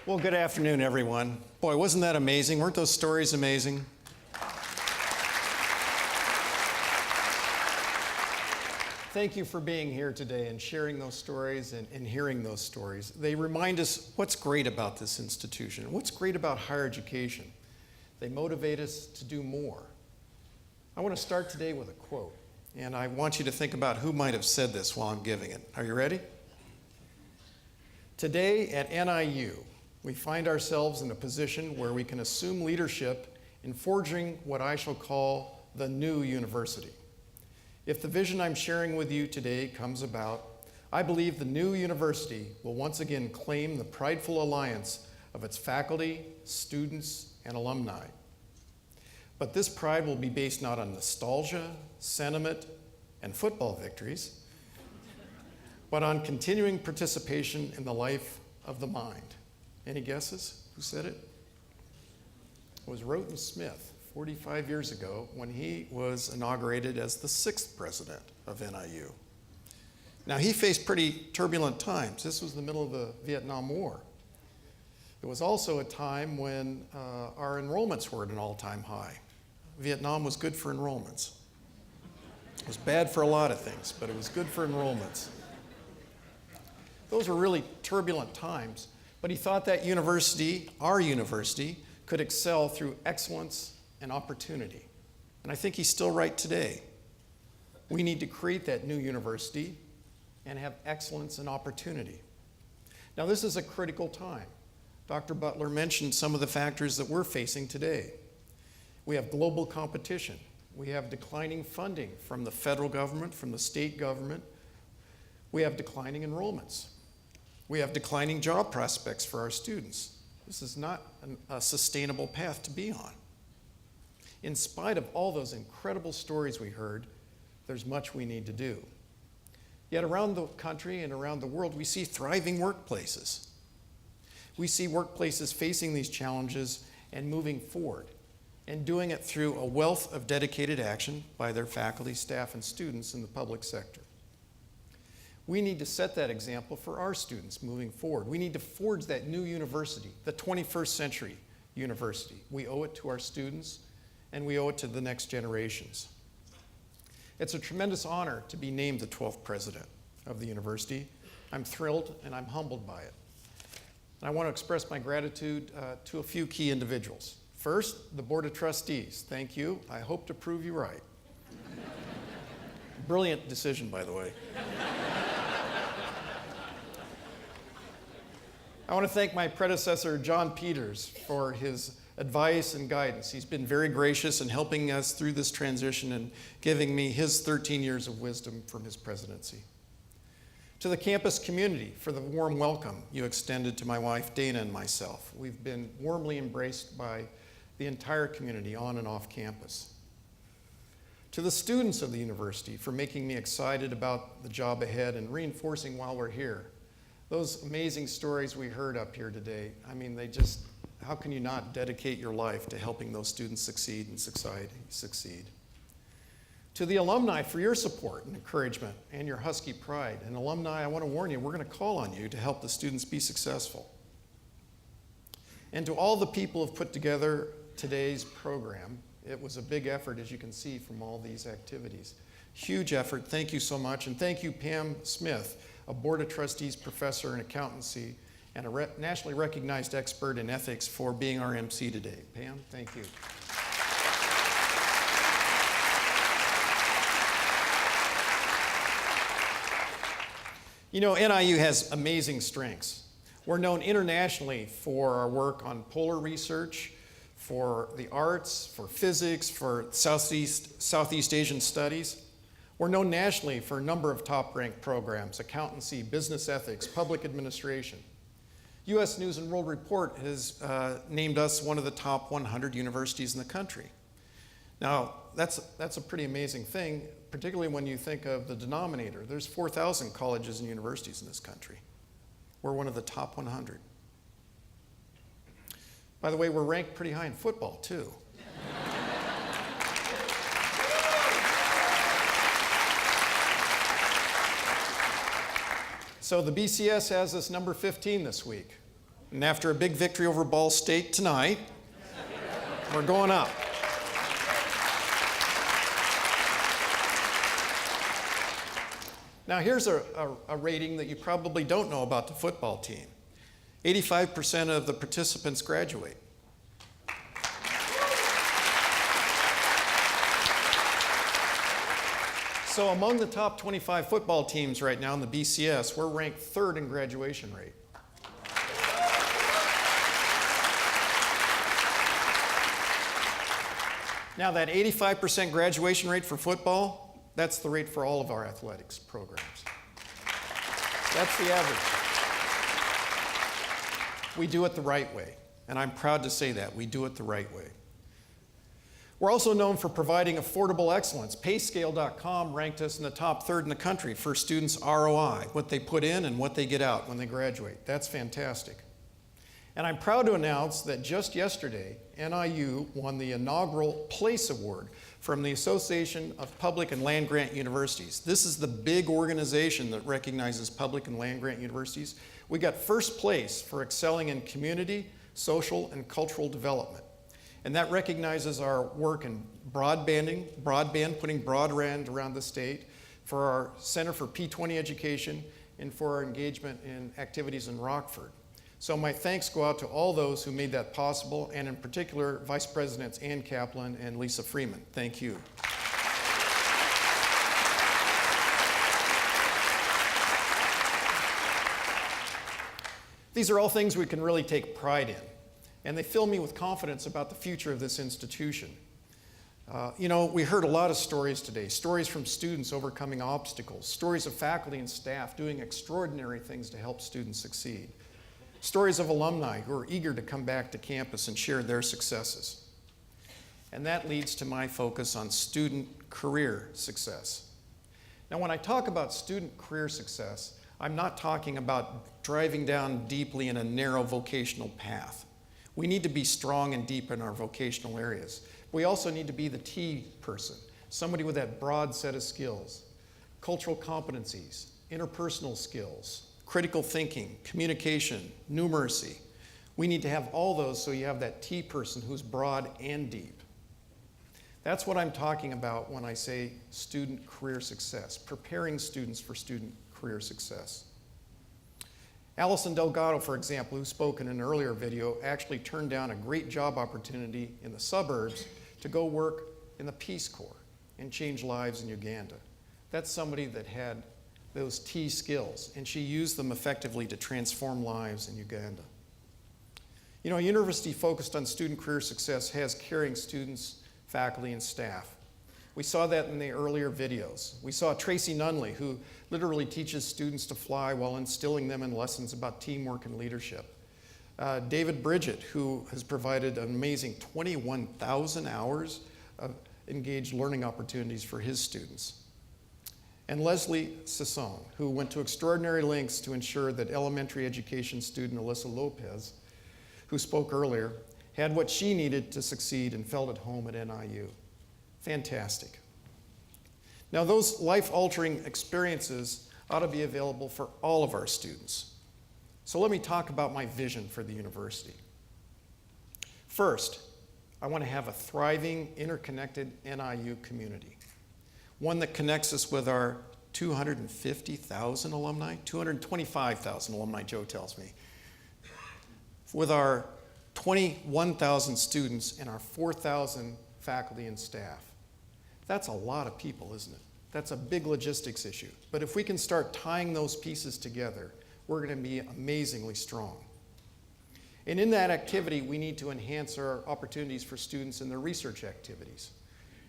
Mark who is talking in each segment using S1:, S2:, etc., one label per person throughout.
S1: Well, good afternoon, everyone. Boy, wasn't that amazing? Weren't those stories amazing? Thank you for being here today and sharing those stories and hearing those stories. They remind us what's great about this institution, what's great about higher education. They motivate us to do more. I want to start today with a quote, and I want you to think about who might have said this while I'm giving it. Are you ready? Today at NIU, we find ourselves in a position where we can assume leadership in forging what I shall call the new university. If the vision I'm sharing with you today comes about, I believe the new university will once again claim the prideful alliance of its faculty, students, and alumni. But this pride will be based not on nostalgia, sentiment, and football victories, but on continuing participation in the life of the mind. Any guesses who said it? It was Roten Smith, 45 years ago, when he was inaugurated as the 6th president of NIU. Now, he faced pretty turbulent times. This was the middle of the Vietnam War. It was also a time when our enrollments were at an all-time high. Vietnam was good for enrollments. It was bad for a lot of things, but it was good for enrollments. Those were really turbulent times. But he thought that university, our university, could excel through excellence and opportunity. And I think he's still right today. We need to create that new university and have excellence and opportunity. Now, this is a critical time. Dr. Butler mentioned some of the factors that we're facing today. We have global competition. We have declining funding from the federal government, from the state government. We have declining enrollments. We have declining job prospects for our students. This is not a sustainable path to be on. In spite of all those incredible stories we heard, there's much we need to do. Yet around the country and around the world, we see thriving workplaces. We see workplaces facing these challenges and moving forward, and doing it through a wealth of dedicated action by their faculty, staff, and students in the public sector. We need to set that example for our students moving forward. We need to forge that new university, the 21st century university. We owe it to our students, and we owe it to the next generations. It's a tremendous honor to be named the 12th president of the university. I'm thrilled and I'm humbled by it. And I want to express my gratitude to a few key individuals. First, the Board of Trustees. Thank you. I hope to prove you right. Brilliant decision, by the way. I want to thank my predecessor, John Peters, for his advice and guidance. He's been very gracious in helping us through this transition and giving me his 13 years of wisdom from his presidency. To the campus community for the warm welcome you extended to my wife, Dana, and myself. We've been warmly embraced by the entire community on and off campus. To the students of the university for making me excited about the job ahead and reinforcing while we're here. Those amazing stories we heard up here today, I mean, how can you not dedicate your life to helping those students succeed and succeed? To the alumni for your support and encouragement and your Husky pride. And alumni, I want to warn you, we're going to call on you to help the students be successful. And to all the people who've put together today's program, it was a big effort, as you can see from all these activities. Huge effort. Thank you so much. And thank you, Pam Smith, a Board of Trustees professor in accountancy and a nationally recognized expert in ethics, for being our MC today. Pam, thank you. You know, NIU has amazing strengths. We're known internationally for our work on polar research, for the arts, for physics, for Southeast Asian studies. We're known nationally for a number of top-ranked programs: accountancy, business ethics, public administration. U.S. News and World Report has named us one of the top 100 universities in the country. Now, that's a pretty amazing thing, particularly when you think of the denominator. There's 4,000 colleges and universities in this country. We're one of the top 100. By the way, we're ranked pretty high in football, too. So the BCS has us number 15 this week. And after a big victory over Ball State tonight, we're going up. Now here's a rating that you probably don't know about the football team. 85% of the participants graduate. So among the top 25 football teams right now in the BCS, we're ranked third in graduation rate. Now that 85% graduation rate for football, that's the rate for all of our athletics programs. That's the average. We do it the right way, and I'm proud to say that. We do it the right way. We're also known for providing affordable excellence. Payscale.com ranked us in the top third in the country for students' ROI, what they put in and what they get out when they graduate. That's fantastic. And I'm proud to announce that just yesterday, NIU won the inaugural Place Award from the Association of Public and Land-Grant Universities. This is the big organization that recognizes public and land-grant universities. We got first place for excelling in community, social, and cultural development. And that recognizes our work in broadband, putting broadband around the state, for our Center for P20 Education, and for our engagement in activities in Rockford. So my thanks go out to all those who made that possible, and in particular, Vice Presidents Ann Kaplan and Lisa Freeman. Thank you. These are all things we can really take pride in, and they fill me with confidence about the future of this institution. We heard a lot of stories today, stories from students overcoming obstacles, stories of faculty and staff doing extraordinary things to help students succeed, stories of alumni who are eager to come back to campus and share their successes. And that leads to my focus on student career success. Now, when I talk about student career success, I'm not talking about driving down deeply in a narrow vocational path. We need to be strong and deep in our vocational areas. We also need to be the T person, somebody with that broad set of skills, cultural competencies, interpersonal skills, critical thinking, communication, numeracy. We need to have all those so you have that T person who's broad and deep. That's what I'm talking about when I say student career success, preparing students for student career success. Allison Delgado, for example, who spoke in an earlier video, actually turned down a great job opportunity in the suburbs to go work in the Peace Corps and change lives in Uganda. That's somebody that had those T skills, and she used them effectively to transform lives in Uganda. A university focused on student career success has caring students, faculty, and staff. We saw that in the earlier videos. We saw Tracy Nunley, who literally teaches students to fly while instilling them in lessons about teamwork and leadership. David Bridget, who has provided an amazing 21,000 hours of engaged learning opportunities for his students. And Leslie Sisson, who went to extraordinary lengths to ensure that elementary education student Alyssa Lopez, who spoke earlier, had what she needed to succeed and felt at home at NIU. Fantastic. Now, those life-altering experiences ought to be available for all of our students. So let me talk about my vision for the university. First, I want to have a thriving, interconnected NIU community. One that connects us with our 250,000 alumni, 225,000 alumni, Joe tells me, with our 21,000 students and our 4,000 faculty and staff. That's a lot of people, isn't it? That's a big logistics issue. But if we can start tying those pieces together, we're going to be amazingly strong. And in that activity, we need to enhance our opportunities for students in their research activities.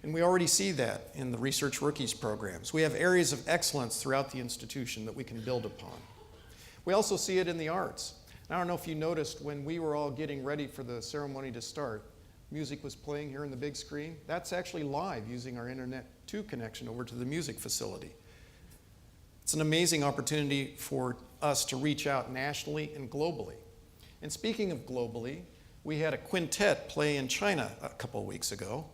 S1: And we already see that in the Research Rookies programs. We have areas of excellence throughout the institution that we can build upon. We also see it in the arts. I don't know if you noticed when we were all getting ready for the ceremony to start, music was playing here on the big screen. That's actually live using our Internet 2 connection over to the music facility. It's an amazing opportunity for us to reach out nationally and globally. And speaking of globally, we had a quintet play in China a couple of weeks ago.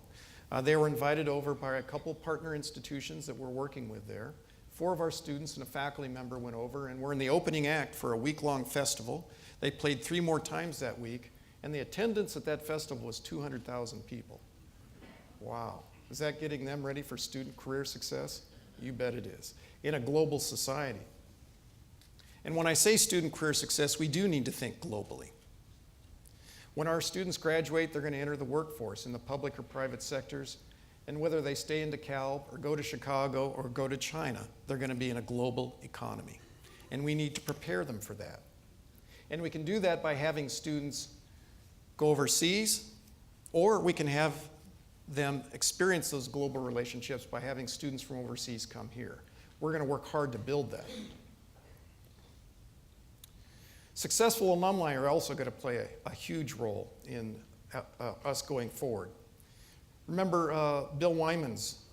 S1: They were invited over by a couple partner institutions that we're working with there 4 of our students and a faculty member went over and were in the opening act for a week-long festival. They played 3 more times that week, and the attendance at that festival was 200,000 people. Wow. Is that getting them ready for student career success? You bet it is. In a global society. And when I say student career success, we do need to think globally. When our students graduate, they're going to enter the workforce in the public or private sectors. And whether they stay in DeKalb or go to Chicago or go to China, they're going to be in a global economy. And we need to prepare them for that. And we can do that by having students go overseas, or we can have them experience those global relationships by having students from overseas come here. We're going to work hard to build that. Successful alumni are also going to play a huge role in us going forward. Remember Bill Wyman's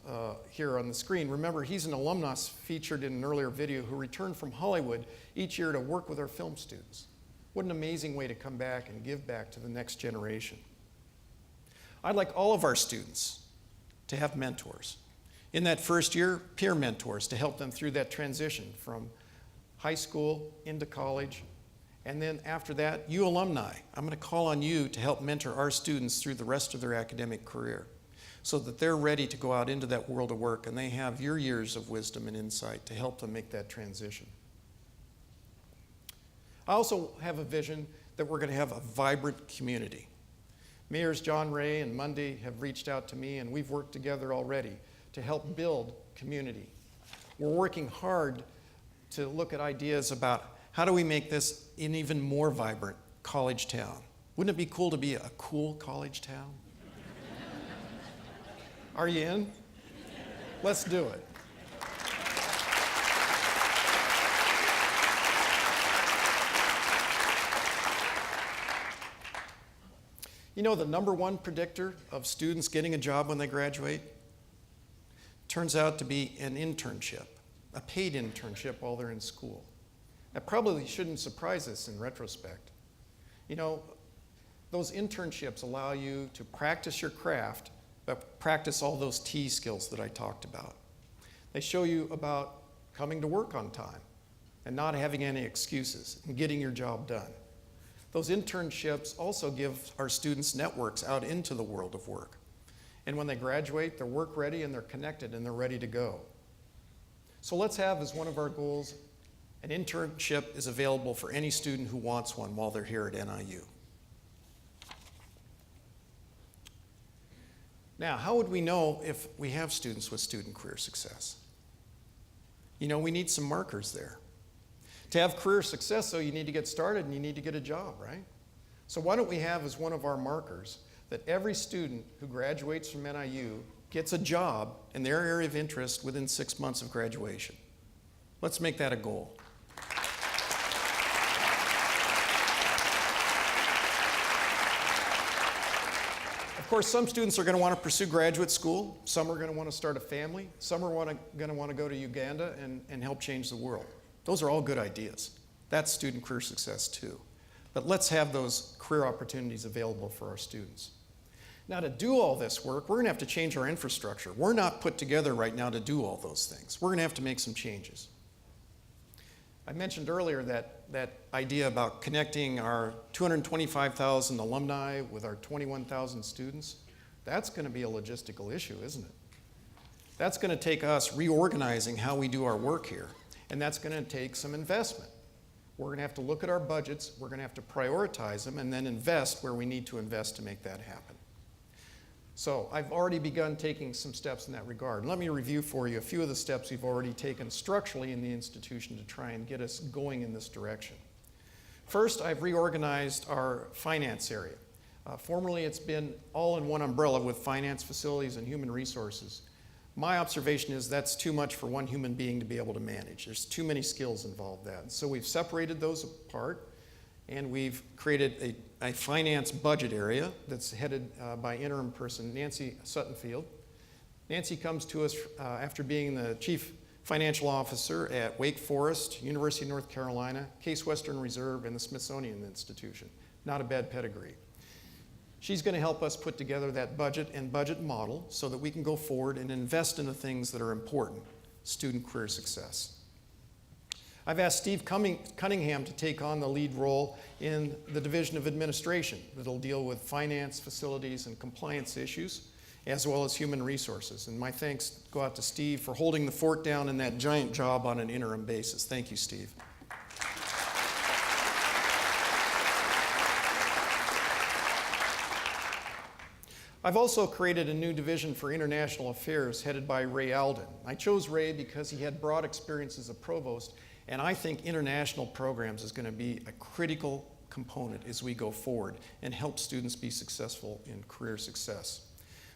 S1: here on the screen. Remember, he's an alumnus featured in an earlier video who returned from Hollywood each year to work with our film students. What an amazing way to come back and give back to the next generation. I'd like all of our students to have mentors. In that first year, peer mentors to help them through that transition from high school into college. And then after that, you alumni, I'm going to call on you to help mentor our students through the rest of their academic career so that they're ready to go out into that world of work and they have your years of wisdom and insight to help them make that transition. I also have a vision that we're going to have a vibrant community. Mayors John Ray and Mundy have reached out to me, and we've worked together already to help build community. We're working hard to look at ideas about how do we make this an even more vibrant college town. Wouldn't it be cool to be a cool college town? Are you in? Let's do it. You know, the #1 predictor of students getting a job when they graduate turns out to be an internship, a paid internship while they're in school. That probably shouldn't surprise us in retrospect. You know, those internships allow you to practice your craft, but practice all those T skills that I talked about. They show you about coming to work on time and not having any excuses and getting your job done. Those internships also give our students networks out into the world of work. And when they graduate, they're work ready and they're connected and they're ready to go. So let's have as one of our goals, an internship is available for any student who wants one while they're here at NIU. Now, how would we know if we have students with student career success? You know, we need some markers there. To have career success, though, you need to get started and you need to get a job, right? So why don't we have as one of our markers that every student who graduates from NIU gets a job in their area of interest within 6 months of graduation. Let's make that a goal. Of course, some students are going to want to pursue graduate school. Some are going to want to start a family. Some are going to want to go to Uganda and help change the world. Those are all good ideas. That's student career success too. But let's have those career opportunities available for our students. Now, to do all this work, we're going to have to change our infrastructure. We're not put together right now to do all those things. We're going to have to make some changes. I mentioned earlier that idea about connecting our 225,000 alumni with our 21,000 students. That's going to be a logistical issue, isn't it? That's going to take us reorganizing how we do our work here, and that's going to take some investment. We're going to have to look at our budgets, we're going to have to prioritize them, and then invest where we need to invest to make that happen. So I've already begun taking some steps in that regard. And let me review for you a few of the steps we've already taken structurally in the institution to try and get us going in this direction. First, I've reorganized our finance area. Formerly, it's been all in one umbrella with finance, facilities, and human resources. My observation is that's too much for one human being to be able to manage. There's too many skills involved in that. So we've separated those apart, and we've created a finance budget area that's headed by interim person Nancy Suttonfield. Nancy comes to us after being the chief financial officer at Wake Forest, University of North Carolina, Case Western Reserve, and the Smithsonian Institution. Not a bad pedigree. She's going to help us put together that budget and budget model so that we can go forward and invest in the things that are important student career success. I've asked Steve Cunningham to take on the lead role in the Division of Administration that'll deal with finance, facilities, and compliance issues, as well as human resources. And my thanks go out to Steve for holding the fort down in that giant job on an interim basis. Thank you, Steve. I've also created a new division for international affairs headed by Ray Alden. I chose Ray because he had broad experience as a provost, and I think international programs is going to be a critical component as we go forward and help students be successful in career success.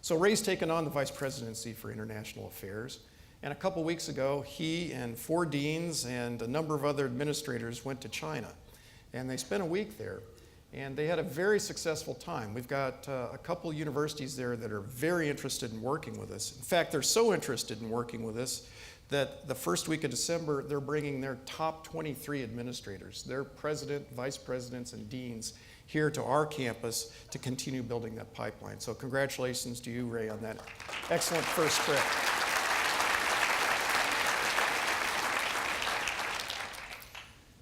S1: So Ray's taken on the Vice Presidency for International Affairs, and a couple weeks ago, he and 4 deans and a number of other administrators went to China, and they spent a week there. And they had a very successful time. We've got a couple universities there that are very interested in working with us. In fact, they're so interested in working with us that the first week of December, they're bringing their top 23 administrators, their president, vice presidents, and deans here to our campus to continue building that pipeline. So congratulations to you, Ray, on that excellent first trip.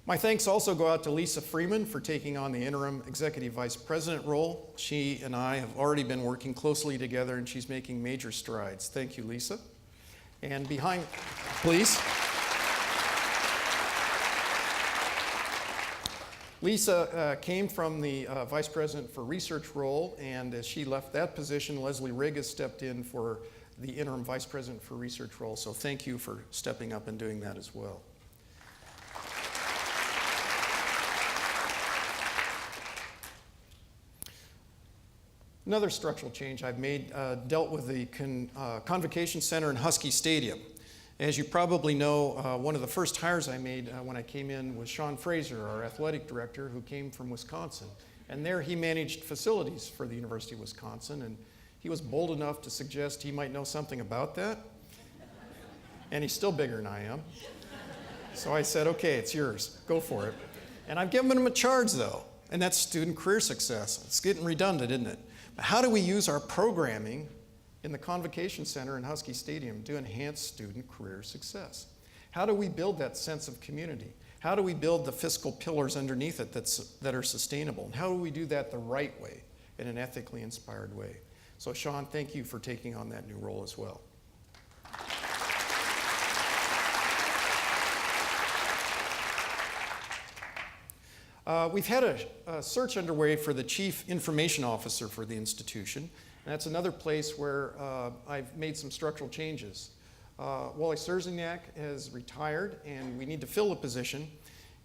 S1: My thanks also go out to Lisa Freeman for taking on the interim executive vice president role. She and I have already been working closely together, and she's making major strides. Thank you, Lisa. And behind, please. Lisa came from the vice president for research role, and as she left that position, Leslie Rigg has stepped in for the interim vice president for research role. So thank you for stepping up and doing that as well. Another structural change I've made dealt with the Convocation Center in Husky Stadium. As you probably know, one of the first hires I made when I came in was Sean Fraser, our athletic director, who came from Wisconsin. And there he managed facilities for the University of Wisconsin, and he was bold enough to suggest he might know something about that. And he's still bigger than I am. So I said, okay, it's yours, go for it. And I've given him a charge though, and that's student career success. It's getting redundant, isn't it? How do we use our programming in the Convocation Center in Husky Stadium to enhance student career success? How do we build that sense of community? How do we build the fiscal pillars underneath it that are sustainable? And how do we do that the right way, in an ethically inspired way? So Sean, thank you for taking on that new role as well. We've had a search underway for the Chief Information Officer for the institution. And that's another place where I've made some structural changes. Wally Serzignac has retired, and we need to fill the position.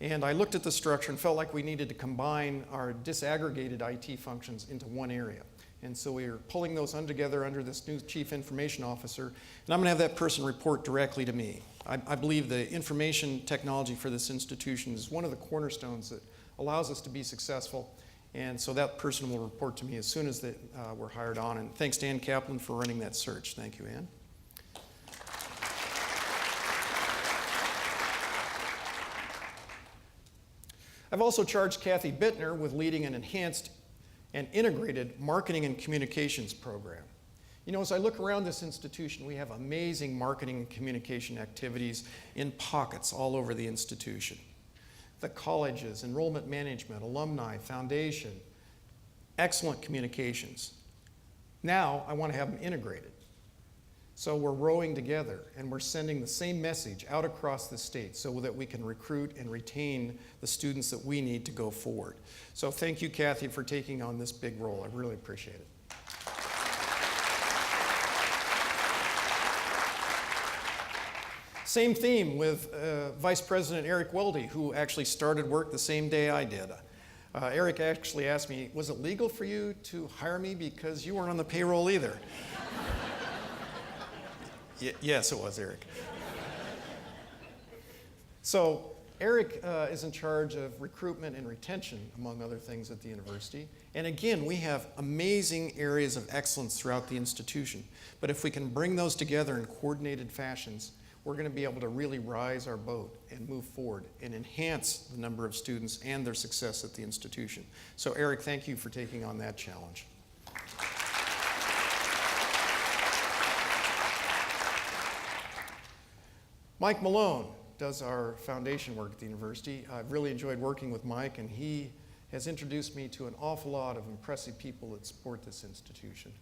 S1: And I looked at the structure and felt like we needed to combine our disaggregated IT functions into one area. And so we are pulling those together under this new Chief Information Officer. And I'm going to have that person report directly to me. I believe the information technology for this institution is one of the cornerstones that allows us to be successful. And so that person will report to me as soon as we're hired on. And thanks to Ann Kaplan for running that search. Thank you, Ann. I've also charged Kathy Bittner with leading an enhanced and integrated marketing and communications program. You know, as I look around this institution, we have amazing marketing and communication activities in pockets all over the institution. The colleges, enrollment management, alumni, foundation, excellent communications. Now I want to have them integrated. So we're rowing together and we're sending the same message out across the state so that we can recruit and retain the students that we need to go forward. So thank you, Kathy, for taking on this big role. I really appreciate it. Same theme with Vice President Eric Weldy, who actually started work the same day I did. Eric actually asked me, was it legal for you to hire me because you weren't on the payroll either? Yes, it was, Eric. So Eric is in charge of recruitment and retention, among other things, at the university. And again, we have amazing areas of excellence throughout the institution. But if we can bring those together in coordinated fashions, we're going to be able to really rise our boat and move forward and enhance the number of students and their success at the institution. So Eric, thank you for taking on that challenge. Mike Malone does our foundation work at the university. I've really enjoyed working with Mike, and he has introduced me to an awful lot of impressive people that support this institution.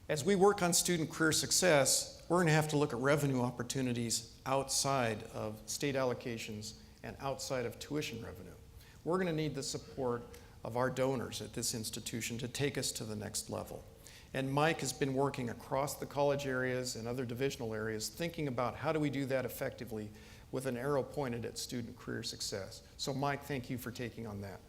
S1: As we work on student career success, we're going to have to look at revenue opportunities outside of state allocations and outside of tuition revenue. We're going to need the support of our donors at this institution to take us to the next level. And Mike has been working across the college areas and other divisional areas, thinking about how do we do that effectively with an arrow pointed at student career success. So Mike, thank you for taking on that.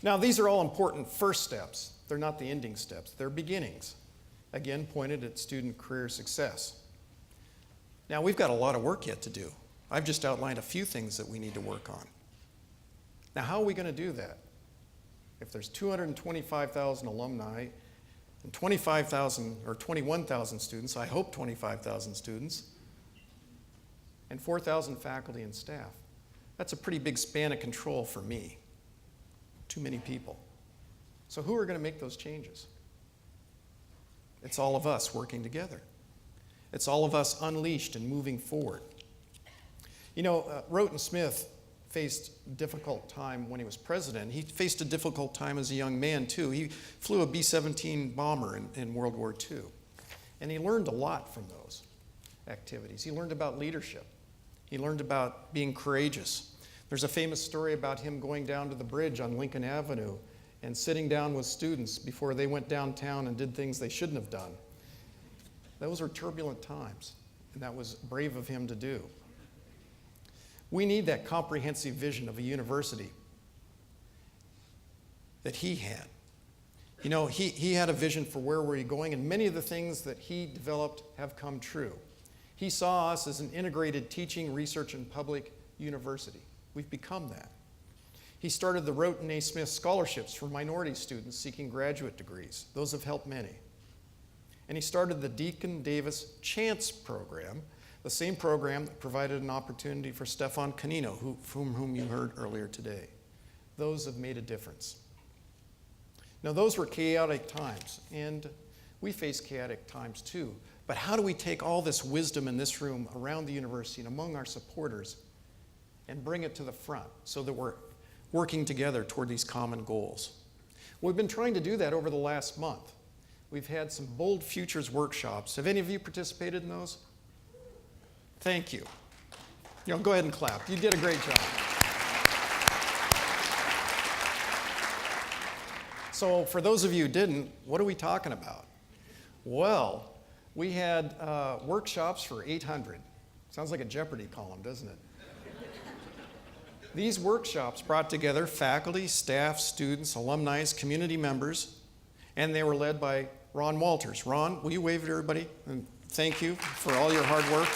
S1: Now, these are all important first steps. They're not the ending steps. They're beginnings, again, pointed at student career success. Now, we've got a lot of work yet to do. I've just outlined a few things that we need to work on. Now, how are we going to do that? If there's 225,000 alumni and 25,000 or 21,000 students, I hope 25,000 students, and 4,000 faculty and staff, that's a pretty big span of control for me. Too many people. So who are going to make those changes? It's all of us working together. It's all of us unleashed and moving forward. You know, Roten Smith faced a difficult time when he was president. He faced a difficult time as a young man, too. He flew a B-17 bomber in World War II. And he learned a lot from those activities. He learned about leadership. He learned about being courageous. There's a famous story about him going down to the bridge on Lincoln Avenue and sitting down with students before they went downtown and did things they shouldn't have done. Those were turbulent times, and that was brave of him to do. We need that comprehensive vision of a university that he had. You know, he had a vision for where we're going, and many of the things that he developed have come true. He saw us as an integrated teaching, research, and public university. We've become that. He started the Roten A. Smith scholarships for minority students seeking graduate degrees. Those have helped many. And he started the Deacon Davis Chance program, the same program that provided an opportunity for Stefan Canino, whom you heard earlier today. Those have made a difference. Now, those were chaotic times, and we face chaotic times too. But how do we take all this wisdom in this room around the university and among our supporters and bring it to the front so that we're working together toward these common goals? We've been trying to do that over the last month. We've had some Bold Futures workshops. Have any of you participated in those? Thank you. You know, go ahead and clap. You did a great job. So for those of you who didn't, what are we talking about? Well, we had workshops for 800. Sounds like a Jeopardy column, doesn't it? These workshops brought together faculty, staff, students, alumni, community members, and they were led by Ron Walters. Ron, will you wave at everybody? And thank you for all your hard work.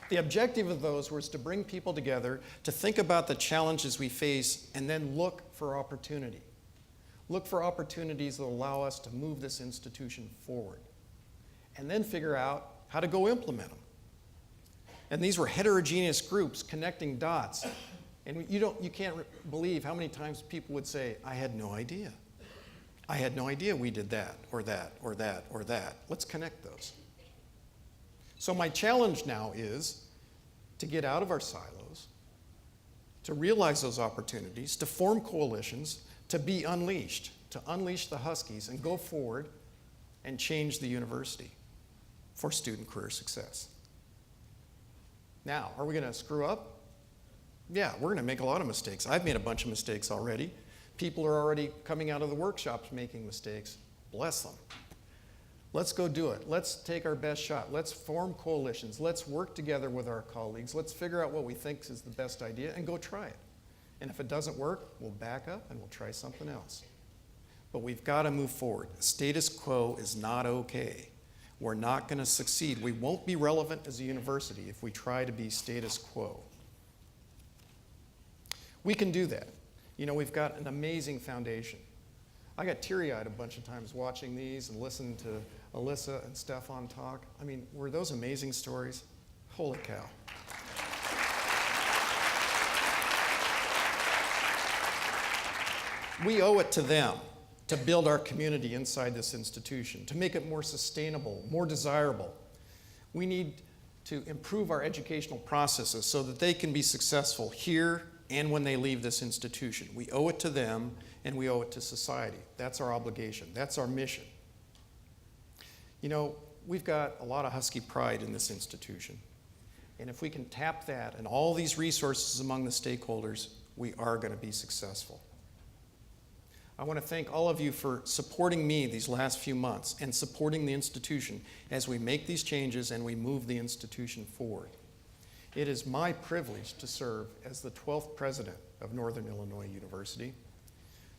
S1: The objective of those was to bring people together to think about the challenges we face and then look for opportunity. Look for opportunities that allow us to move this institution forward. And then figure out how to go implement them. And these were heterogeneous groups connecting dots. And you can't believe how many times people would say, I had no idea. I had no idea we did that, or that, or that, or that. Let's connect those. So my challenge now is to get out of our silos, to realize those opportunities, to form coalitions, to be unleashed, to unleash the Huskies and go forward and change the university for student career success. Now, are we going to screw up? Yeah, we're going to make a lot of mistakes. I've made a bunch of mistakes already. People are already coming out of the workshops making mistakes. Bless them. Let's go do it. Let's take our best shot. Let's form coalitions. Let's work together with our colleagues. Let's figure out what we think is the best idea and go try it. And if it doesn't work, we'll back up and we'll try something else. But we've got to move forward. Status quo is not okay. We're not going to succeed. We won't be relevant as a university if we try to be status quo. We can do that. You know, we've got an amazing foundation. I got teary-eyed a bunch of times watching these and listening to Alyssa and Stefan talk. I mean, were those amazing stories? Holy cow. We owe it to them to build our community inside this institution, to make it more sustainable, more desirable. We need to improve our educational processes so that they can be successful here and when they leave this institution. We owe it to them, and we owe it to society. That's our obligation. That's our mission. You know, we've got a lot of Husky pride in this institution. And if we can tap that and all these resources among the stakeholders, we are going to be successful. I want to thank all of you for supporting me these last few months and supporting the institution as we make these changes and we move the institution forward. It is my privilege to serve as the 12th president of Northern Illinois University.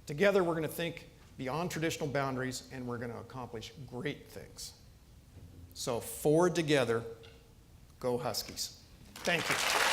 S1: Together, we're going to think beyond traditional boundaries, and we're going to accomplish great things. So forward together, go Huskies. Thank you.